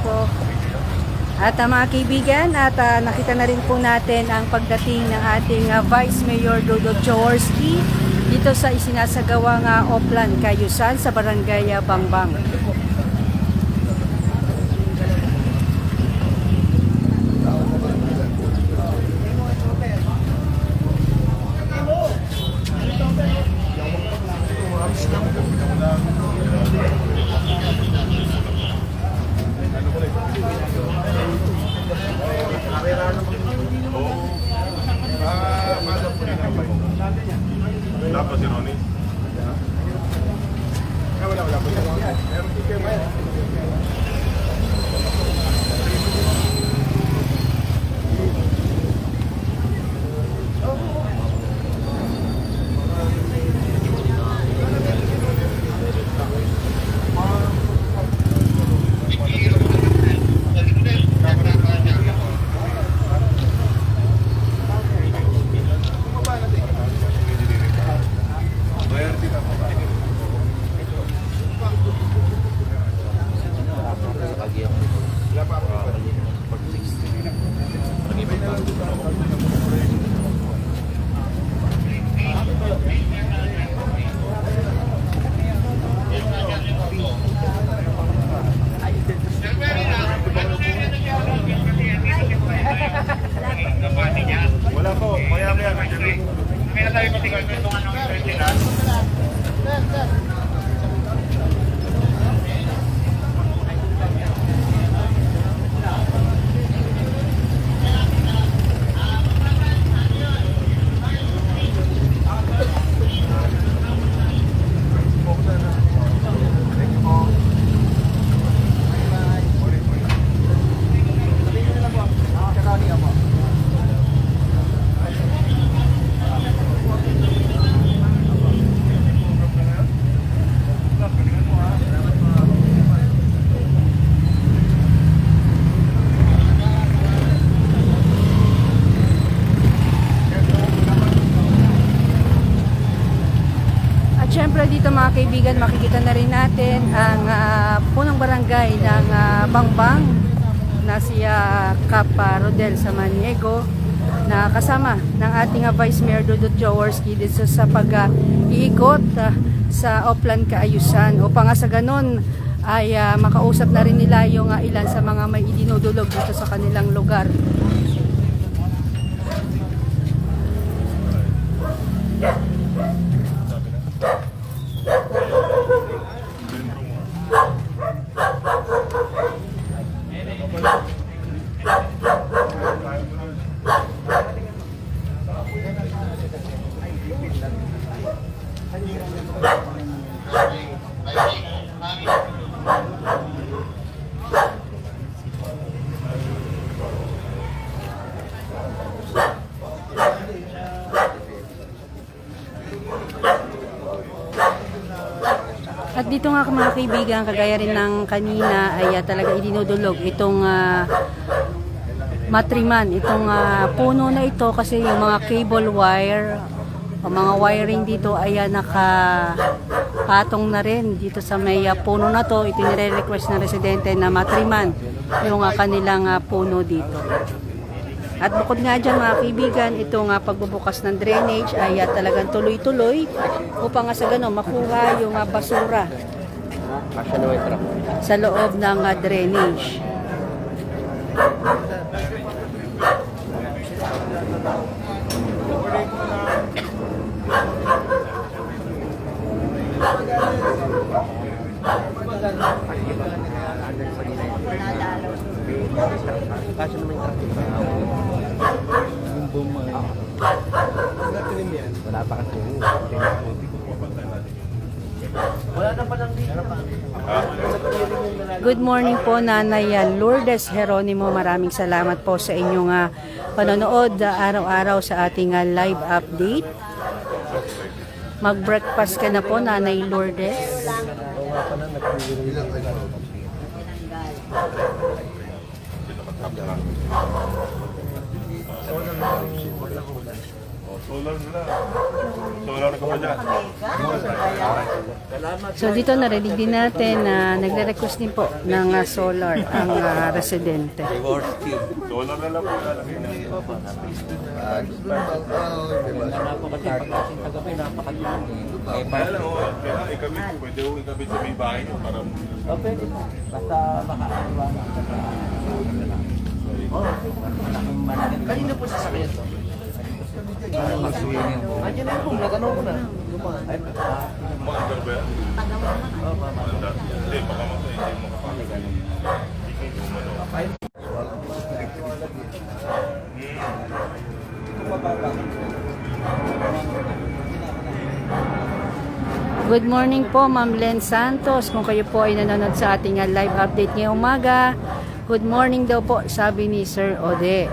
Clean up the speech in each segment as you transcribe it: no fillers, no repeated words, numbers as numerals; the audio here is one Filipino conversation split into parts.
po. At mga kaibigan, nakita na rin po natin ang pagdating ng ating Vice Mayor Dudut Jaworski dito sa isinasagawang Oplan Cayusan sa Barangay Bangbang. Wala pa si Ronnie? Wala po. Meron di kayo maya. Wala po, maya-maya. Kaya tayo matigal itong anong maintenance. Siyempre dito mga kaibigan, makikita na rin natin ang punong barangay ng Bangbang na si Kap Rodel Samaniego na kasama ng ating Vice Mayor Dudut Jaworski dito sa pag-iikot sa Oplan Kaayusan upang sa ganon ay makausap na rin nila yung ilan sa mga may idinudulog dito sa kanilang lugar. At dito nga mga kaibigan, kagaya rin ng kanina ay talaga idinudulog itong matriman, itong puno na ito kasi yung mga cable wire o mga wiring dito ay nakapatong na rin dito sa may puno na to. Ito nire-request ng residente na matriman yung kanilang puno dito. At bukod nga dyan mga kaibigan, itong pagbubukas ng drainage ay talagang tuloy-tuloy upang sa gano'n makuha yung basura sa loob ng drainage. Kaso naman wala pa kasi. Good morning po Nanay Lourdes Geronimo. Maraming salamat po sa inyong panonood araw-araw sa ating live update. Mag-breakfast ka na po Nanay Lourdes. Solar na. Solar na ka pa dyan. So dito narinig din natin na nagre-request din po ng solar ang residente. Dollar na lang po lalagay na. Kaya lang, kaya ikabit, pwede ko ikabit sa may bahay nyo para Pwede po. Basta makakagawa na. Kanina po sasakyan to? Andiyan na po, nagano ko na. Ay, maandar ba yan? Maandar. Hindi, baka hindi mo kapag Good morning po, Ma'am Len Santos. Kung kayo po ay nanonood sa ating live update ngayong umaga, good morning daw po, sabi ni Sir Ode.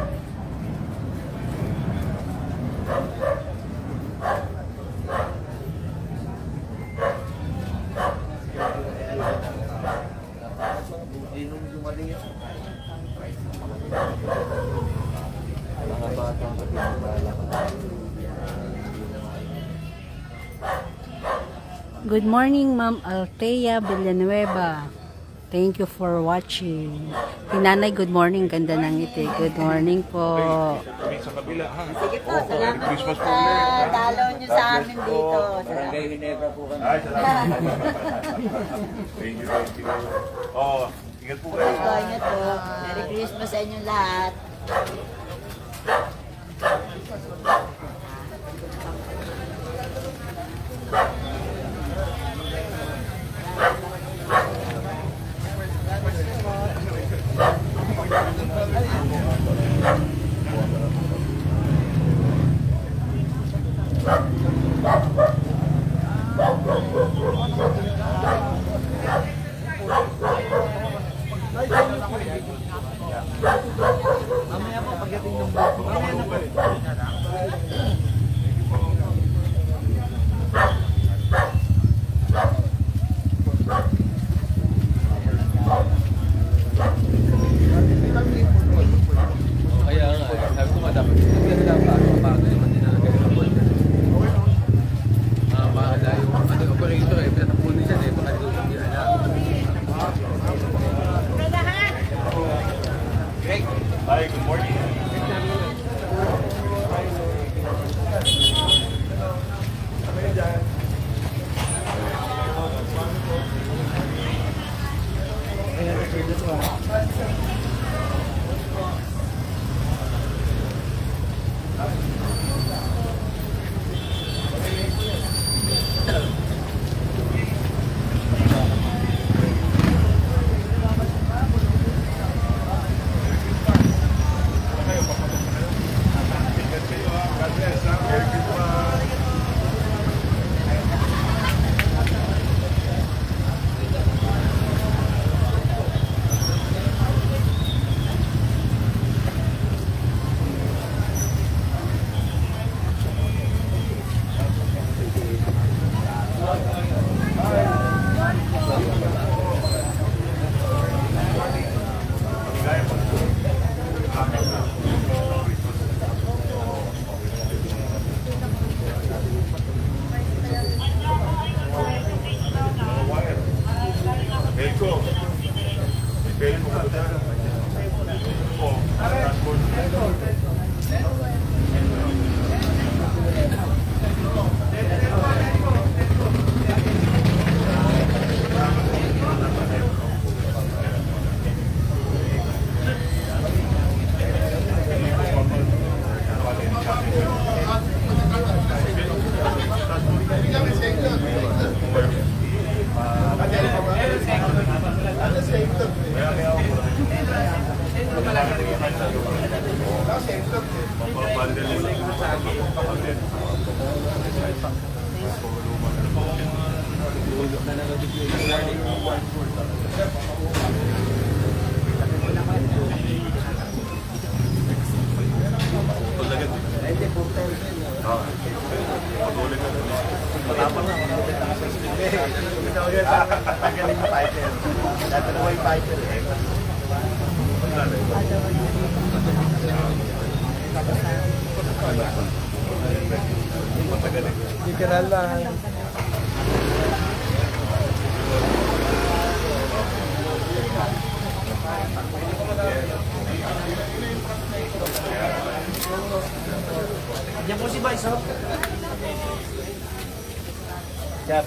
Good morning, Ma'am Althea Villanueva. Thank you for watching. Tinanay, good morning. Ganda ng ngiti. Good morning po. kami sa kabila, ha? Sige po, Oh, salamat Merry Christmas po po sa ulit. dalaw nyo sa amin dito. Barangay Ginebra po kami. Ay, salamat. Thank you, thank you. Oh, ingat po kayo. Ingat po. Merry Christmas sa inyong lahat. Kaya nga, sabi ko nga dapat bago naman din nalagay ng kapon. Mahal yung ating operator eh, pinatapunin siya eh, baka doon hindi alam. Hi, good morning. Belko. Belko ka dyan. Oh, transport. Tanggalin mo fighter. Tatalawa yung fighter eh. Literal lang. Pasok. Chap.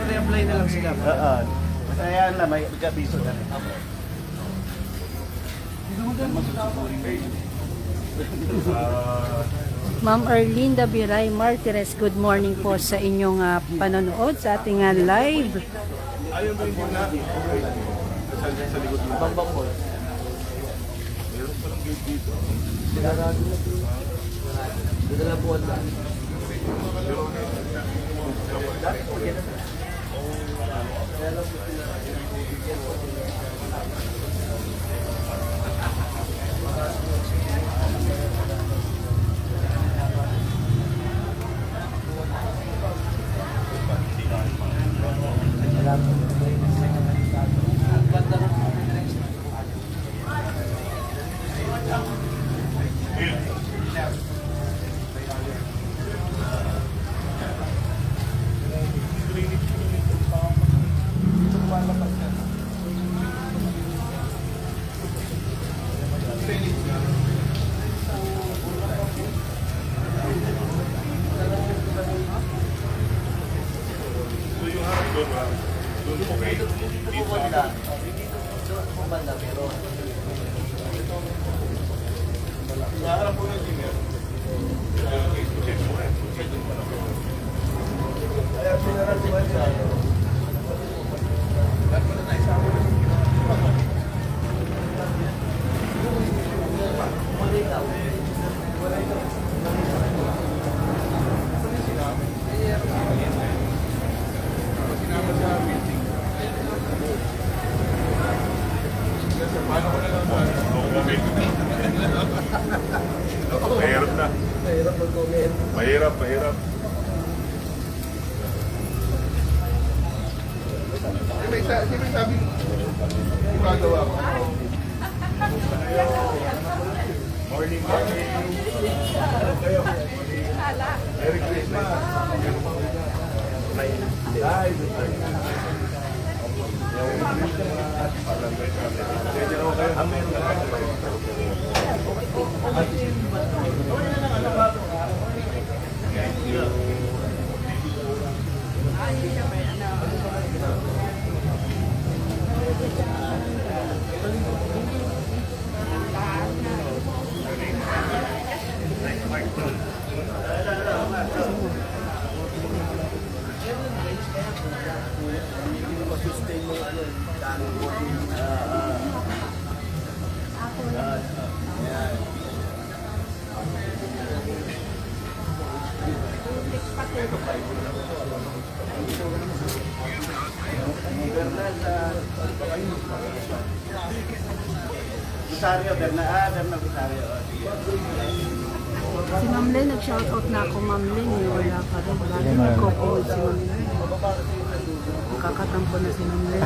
Re-apply na lang sila. Oo. Kaya na, may gabiso na rin. Ma'am Erlinda Biray Martires, good morning po sa inyong panonood sa ating live. Ayaw mo yung na. Sa likod mo. Bambang Mall. Meron palang gate dito. Sinarado na po. Dala buwan na. So yung harap doon, doon po kayo. Dito ako. Naharap po ng engineer. Mahirap na. Mahirap mag-comment. Mahirap, mahirap. May sabi gumagawa ko. Morning, morning. Ano kayo? Merry Christmas. Ay, Sustain mo ano, dano mo. Rosario, Bernal Rosario. Si Ma'am Len, nag-shoutout na ako, Ma'am Len. Wala pa rin. Lagi nagko-call si Ma'am Len. Kakatampo na si Ma'am Len.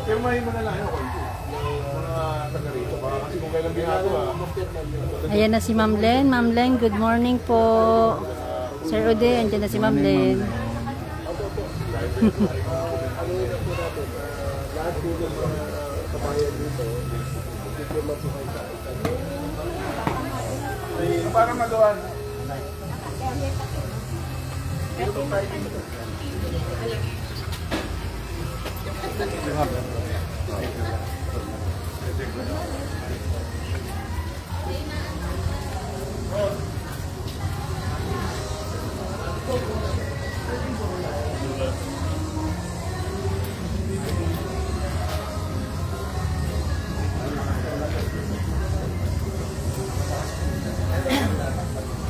Pirmahin mo na lang yun. Mga taga rito. Baka kasi kung kailan ginagawa. Ayan na si Ma'am Len. Ma'am Len, good morning po. Sir Ode, andyan na si Ma'am Len. Lahat po ng mga kabayan dito, diploma po kayo sa Para magawa.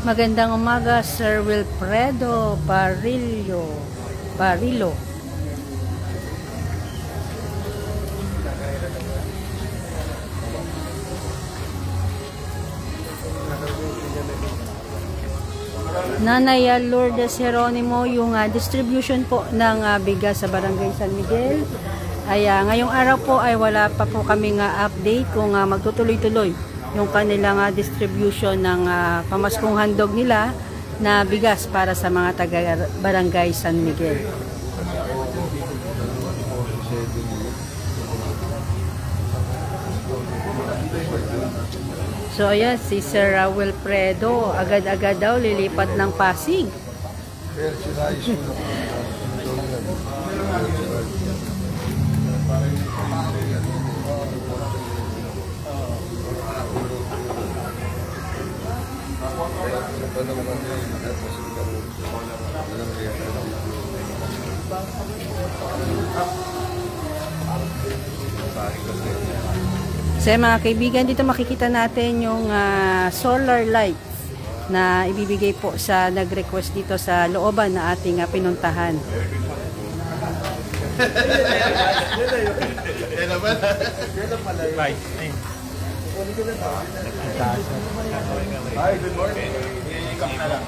Magandang umaga, Sir Wilfredo Barilo. Nanay Lourdes Jeronimo, yung distribution po ng bigas sa Barangay San Miguel. Ay ngayong araw po ay wala pa po kaming update kung magtutuloy-tuloy yung kanilang distribution ng pamaskong handog nila na bigas para sa mga taga Barangay San Miguel. So ayan, si Sir Wilfredo, agad-agad daw lilipat ng Pasig. So mga kaibigan, dito makikita natin yung solar lights na ibibigay po sa nag-request dito sa looban na ating pinuntahan. Hi, good morning. Ikak na lang.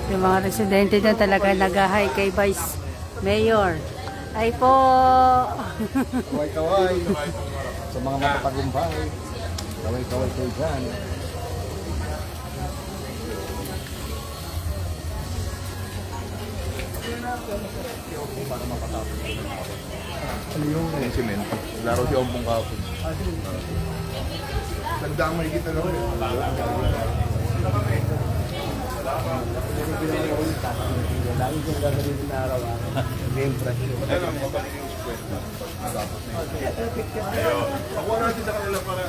Yung mga residente na talaga nag-hi kay Vice Mayor. Ay po! Kaway-kaway. Sa mga matatagumpay. Kaway-kaway kayo dyan. Ano yung semento? Laro si Ompong kapon. Nagdaang may kita na rin. Lagi kong gagawin na araw-araw. Siyempre. Ano, mabalik yung kwento. Matapos na yun. Pakuha natin sa kanila para...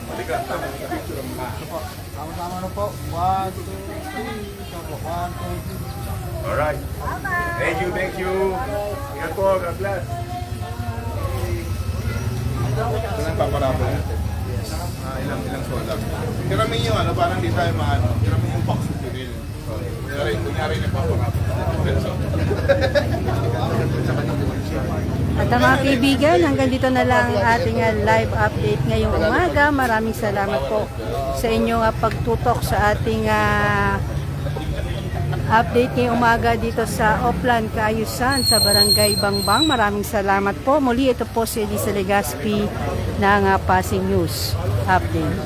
Halika, tama sa picture ang mga. Tama-tama na po. 1, 2, 3. Ito po. 1, 2, 3. Alright. Thank you, thank you. Ingat po, God bless. Ito na yung paparapol natin. Ilang sola. Kiramin yung ano, parang di tayo maano. Kiramin yung box ng pinil. Kunyari na paparapol. At mga kaibigan, hanggang dito na lang ang ating live update ngayong umaga. Maraming salamat po sa inyong pagtutok sa ating update ngayong umaga dito sa Oplan, Kaayusan, sa Barangay Bangbang. Maraming salamat po. Muli ito po si Elisa Legaspi ng Pasig News Update.